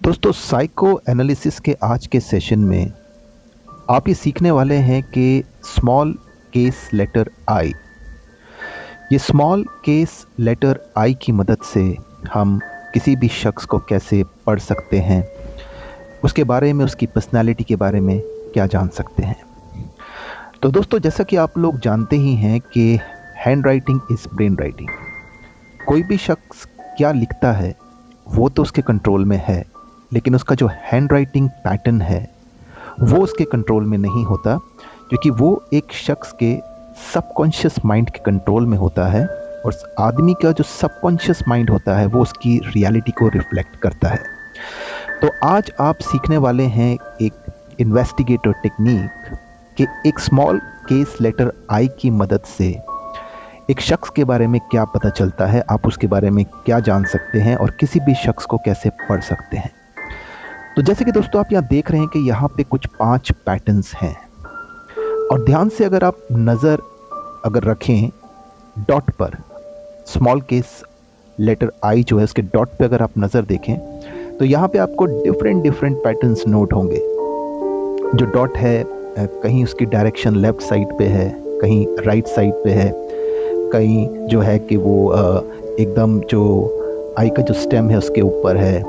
दोस्तों psycho analysis के आज के सेशन में आप ये सीखने वाले हैं कि स्मॉल केस लेटर आई, ये स्मॉल केस लेटर आई की मदद से हम किसी भी शख्स को कैसे पढ़ सकते हैं, उसके बारे में, उसकी पर्सनालिटी के बारे में क्या जान सकते हैं। तो दोस्तों जैसा कि आप लोग जानते ही हैं कि hand writing is brain writing. कोई भी शख्स क्या लिखता है वो तो उसके कंट्रोल में है, लेकिन उसका जो हैंड राइटिंग पैटर्न है वो उसके कंट्रोल में नहीं होता, क्योंकि वो एक शख्स के सबकॉन्शियस माइंड के कंट्रोल में होता है। और उस आदमी का जो सबकॉन्शियस माइंड होता है वो उसकी रियलिटी को रिफ्लेक्ट करता है। तो आज आप सीखने वाले हैं एक इन्वेस्टिगेटर टेक्निक कि एक स्मॉल केस लेटर आई की मदद से एक शख्स के बारे में क्या पता चलता है, आप उसके बारे में क्या जान सकते हैं और किसी भी शख्स को कैसे पढ़ सकते हैं। तो जैसे कि दोस्तों आप यहाँ देख रहे हैं कि यहाँ पे कुछ 5 पैटर्न्स हैं, और ध्यान से अगर आप नज़र रखें डॉट पर, स्मॉल केस लेटर आई जो है उसके डॉट पे अगर आप नज़र देखें तो यहाँ पे आपको डिफरेंट पैटर्न्स नोट होंगे। जो डॉट है कहीं उसकी डायरेक्शन लेफ़्ट साइड पे है, कहीं राइट साइड पे है, कहीं जो है कि वो एकदम जो आई का जो स्टेम है उसके ऊपर है,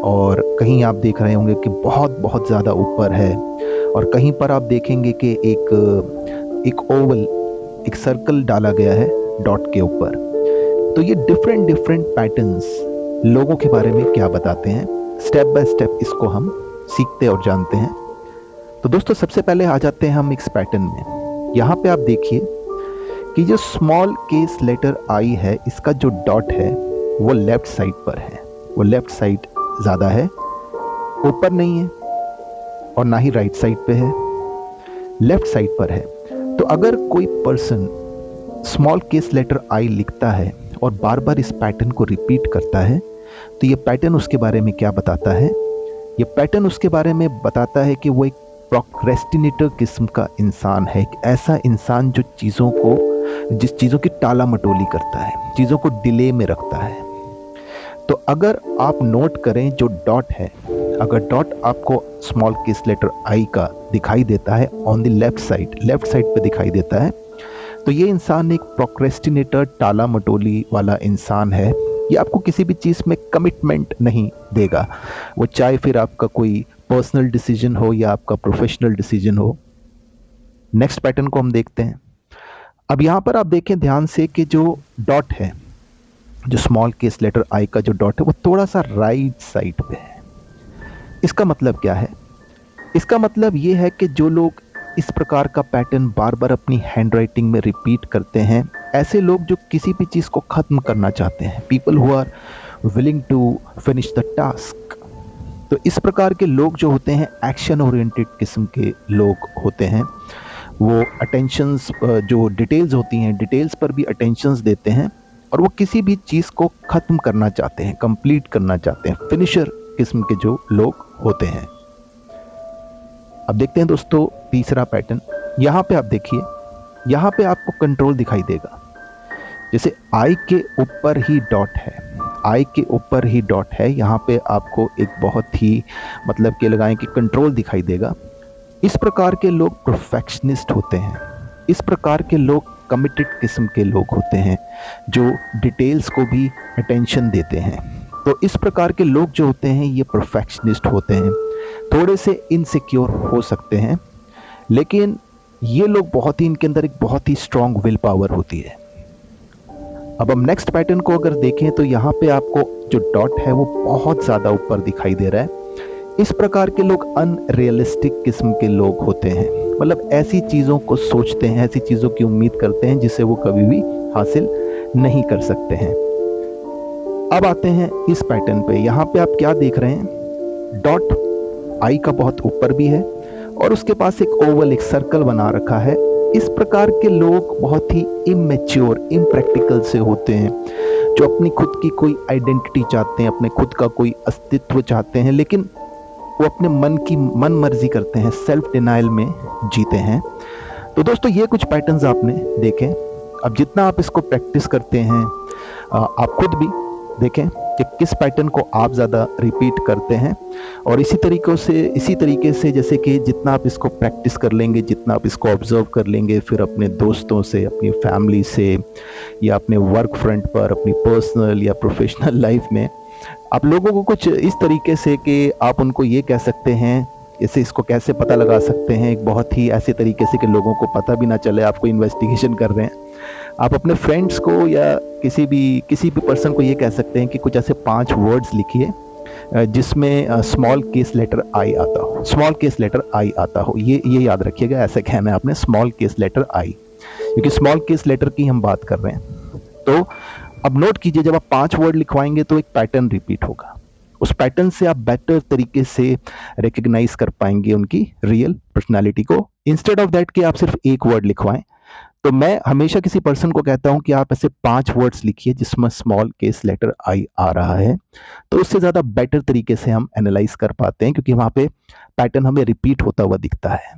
और कहीं आप देख रहे होंगे कि बहुत ज़्यादा ऊपर है, और कहीं पर आप देखेंगे कि एक ओवल, एक सर्कल डाला गया है डॉट के ऊपर। तो ये डिफरेंट पैटर्न्स लोगों के बारे में क्या बताते हैं, स्टेप बाय स्टेप इसको हम सीखते और जानते हैं। तो दोस्तों सबसे पहले आ जाते हैं हम इस पैटर्न में। यहाँ पे आप देखिए कि जो स्मॉल केस लेटर आई है, इसका जो डॉट है वो लेफ़्ट साइड पर है, वो लेफ़्ट साइड ज़्यादा है, ऊपर नहीं है और ना ही राइट साइड पे है, लेफ़्ट साइड पर है। तो अगर कोई पर्सन स्मॉल केस लेटर आई लिखता है और बार बार इस पैटर्न को रिपीट करता है, तो ये पैटर्न उसके बारे में क्या बताता है? ये पैटर्न उसके बारे में बताता है कि वो एक प्रोक्रेस्टिनेटर किस्म का इंसान है, एक ऐसा इंसान जो चीज़ों की टाला मटोली करता है, चीज़ों को डिले में रखता है। तो अगर आप नोट करें जो डॉट है, अगर डॉट आपको स्मॉल केस लेटर आई का दिखाई देता है ऑन द लेफ़्ट साइड पे दिखाई देता है, तो ये इंसान एक प्रोक्रेस्टिनेटर, टाला मटोली वाला इंसान है। ये आपको किसी भी चीज़ में कमिटमेंट नहीं देगा, वो चाहे फिर आपका कोई पर्सनल डिसीजन हो या आपका प्रोफेशनल डिसीजन हो। नेक्स्ट पैटर्न को हम देखते हैं। अब यहाँ पर आप देखें ध्यान से कि जो डॉट है, जो स्मॉल केस लेटर आई का जो डॉट है वो थोड़ा सा राइट साइड पे है। इसका मतलब क्या है? इसका मतलब ये है कि जो लोग इस प्रकार का पैटर्न बार बार अपनी हैंड राइटिंग में रिपीट करते हैं, ऐसे लोग जो किसी भी चीज़ को ख़त्म करना चाहते हैं, people who are willing to finish the task. तो इस प्रकार के लोग जो होते हैं एक्शन ओरिएंटेड किस्म के लोग होते हैं। वो अटेंशंस, जो डिटेल्स होती हैं, डिटेल्स पर भी अटेंशंस देते हैं, और वो किसी भी चीज़ को ख़त्म करना चाहते हैं, कंप्लीट करना चाहते हैं, फिनिशर किस्म के जो लोग होते हैं। अब देखते हैं दोस्तों तीसरा पैटर्न। यहाँ पे आप देखिए, यहाँ पे आपको कंट्रोल दिखाई देगा। जैसे आई के ऊपर ही डॉट है, आई के ऊपर ही डॉट है, यहाँ पे आपको एक बहुत ही मतलब कि लगाएं कि कंट्रोल दिखाई देगा। इस प्रकार के लोग परफेक्शनिस्ट होते हैं, इस प्रकार के लोग कमिटेड किस्म के लोग होते हैं जो डिटेल्स को भी अटेंशन देते हैं। तो इस प्रकार के लोग जो होते हैं ये परफेक्शनिस्ट होते हैं, थोड़े से इनसिक्योर हो सकते हैं, लेकिन ये लोग इनके अंदर एक बहुत ही स्ट्रॉन्ग विल पावर होती है। अब हम नेक्स्ट पैटर्न को अगर देखें तो यहाँ पे आपको जो डॉट है वो बहुत ज़्यादा ऊपर दिखाई दे रहा है। इस प्रकार के लोग अनरियलिस्टिक किस्म के लोग होते हैं, मतलब ऐसी चीज़ों को सोचते हैं, ऐसी चीज़ों की उम्मीद करते हैं जिसे वो कभी भी हासिल नहीं कर सकते हैं। अब आते हैं इस पैटर्न पे। यहाँ पे आप क्या देख रहे हैं? डॉट आई का बहुत ऊपर भी है और उसके पास एक ओवल, एक सर्कल बना रखा है। इस प्रकार के लोग बहुत ही इमेच्योर, इम्प्रैक्टिकल से होते हैं, जो अपनी खुद की कोई आइडेंटिटी चाहते हैं, अपने खुद का कोई अस्तित्व चाहते हैं, लेकिन वो अपने मन मर्जी करते हैं, सेल्फ डिनाइल में जीते हैं। तो दोस्तों ये कुछ पैटर्न्स आपने देखे। अब जितना आप इसको प्रैक्टिस करते हैं, आप खुद भी देखें कि किस पैटर्न को आप ज़्यादा रिपीट करते हैं। और इसी तरीके से जैसे कि जितना आप इसको प्रैक्टिस कर लेंगे, जितना आप इसको ऑब्ज़र्व कर लेंगे, फिर अपने दोस्तों से, अपनी फैमिली से या अपने वर्क फ्रंट पर, अपनी पर्सनल या प्रोफ़ेशनल लाइफ़ में, आप लोगों को कुछ इस तरीके से कि आप उनको ये कह सकते हैं, जैसे इसको कैसे पता लगा सकते हैं, एक बहुत ही ऐसे तरीके से कि लोगों को पता भी ना चले आप कोई इन्वेस्टिगेशन कर रहे हैं। आप अपने फ्रेंड्स को या किसी भी पर्सन को ये कह सकते हैं कि कुछ ऐसे 5 वर्ड्स लिखिए जिसमें स्मॉल केस लेटर आई आता हो, स्मॉल केस लेटर आई आता हो। ये याद रखिएगा, ऐसे कहना है आपने, स्मॉल केस लेटर आई, क्योंकि स्मॉल केस लेटर की हम बात कर रहे हैं। तो अब नोट कीजिए, जब आप 5 वर्ड लिखवाएंगे तो एक पैटर्न रिपीट होगा। उस पैटर्न से आप बेटर तरीके से रिकग्नाइज कर पाएंगे उनकी रियल पर्सनालिटी को, इंस्टेड ऑफ दैट कि आप सिर्फ एक वर्ड लिखवाएं। तो मैं हमेशा किसी पर्सन को कहता हूं कि आप ऐसे 5 वर्ड्स लिखिए जिसमें स्मॉल केस लेटर आई आ रहा है, तो उससे ज़्यादा बेटर तरीके से हम एनालाइज कर पाते हैं, क्योंकि वहाँ पे पैटर्न हमें रिपीट होता हुआ दिखता है।